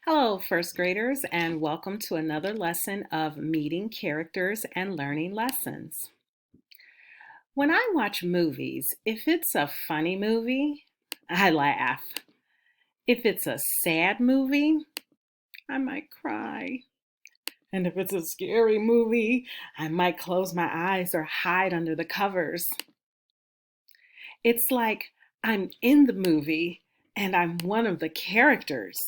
Hello, first graders, and welcome to another lesson of Meeting Characters and Learning Lessons. When I watch movies, if it's a funny movie, I laugh. If it's a sad movie, I might cry. And if it's a scary movie, I might close my eyes or hide under the covers. It's like I'm in the movie and I'm one of the characters.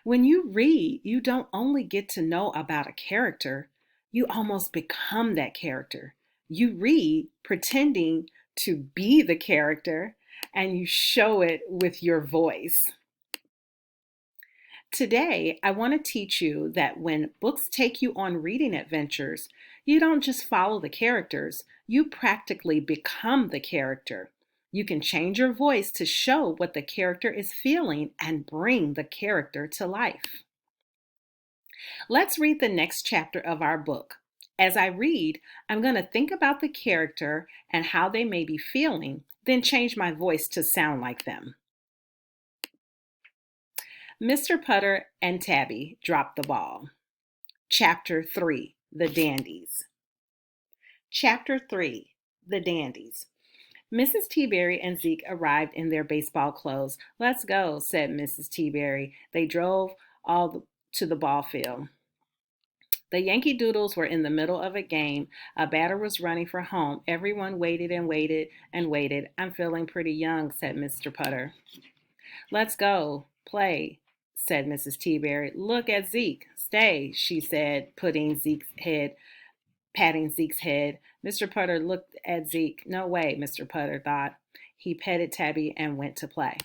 When you read, you don't only get to know about a character, you almost become that character. You read pretending to be the character and you show it with your voice. Today, I want to teach you that when books take you on reading adventures, you don't just follow the characters, you practically become the character. You can change your voice to show what the character is feeling and bring the character to life. Let's read the next chapter of our book. As I read, I'm going to think about the character and how they may be feeling, then change my voice to sound like them. Mr. Putter and Tabby dropped the ball. Chapter 3, The Dandies. Chapter 3, The Dandies. Mrs. T-Berry and Zeke arrived in their baseball clothes. "Let's go," said Mrs. T-Berry. They drove to the ball field. The Yankee Doodles were in the middle of a game. A batter was running for home. Everyone waited and waited and waited. "I'm feeling pretty young," said Mr. Putter. "Let's go play," said Mrs. T-Berry. "Look at Zeke. Stay," she said, patting Zeke's head. Mr. Putter looked at Zeke. "No way," Mr. Putter thought. He petted Tabby and went to play.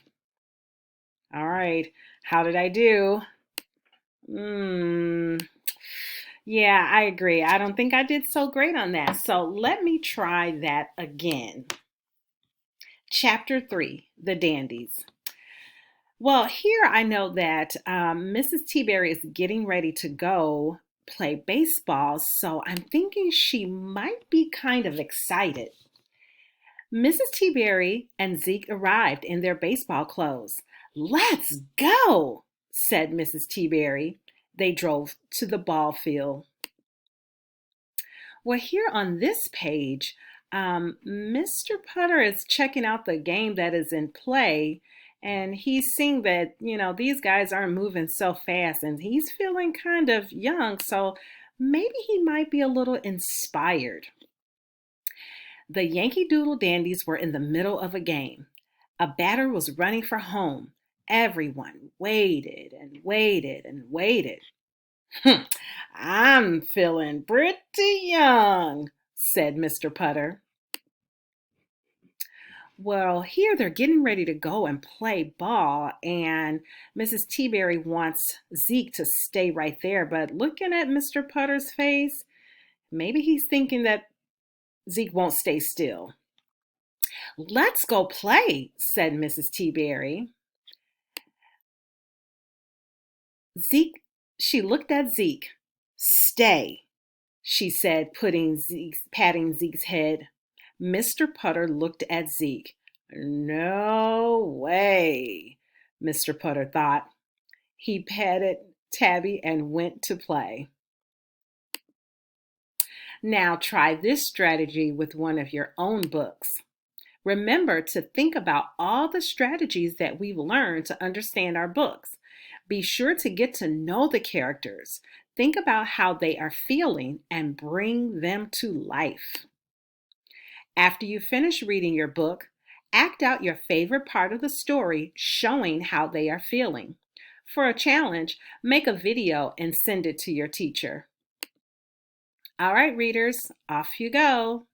"All right, how did I do?" Yeah, I agree. I don't think I did so great on that. So let me try that again. Chapter 3, The Dandies. Well, here I know that Mrs. T-Berry is getting ready to go play baseball, so I'm thinking she might be kind of excited. Mrs. T-Berry and Zeke arrived in their baseball clothes. "Let's go," said Mrs. T-Berry. They drove to the ball field. Well, here on this page, Mr. Putter is checking out the game that is in play, and he's seeing that, these guys aren't moving so fast, and he's feeling kind of young, so maybe he might be a little inspired. The Yankee Doodle Dandies were in the middle of a game. A batter was running for home. Everyone waited and waited and waited. "I'm feeling pretty young," said Mr. Putter. Well, here they're getting ready to go and play ball, and Mrs. T-Berry wants Zeke to stay right there, but looking at Mr. Putter's face, maybe he's thinking that Zeke won't stay still. "Let's go play," said Mrs. T-Berry. She looked at Zeke. "Stay," she said, patting Zeke's head. Mr. Putter looked at Zeke. "No way," Mr. Putter thought. He patted Tabby and went to play. Now try this strategy with one of your own books. Remember to think about all the strategies that we've learned to understand our books. Be sure to get to know the characters. Think about how they are feeling and bring them to life. After you finish reading your book, act out your favorite part of the story showing how they are feeling. For a challenge, make a video and send it to your teacher. All right, readers, off you go.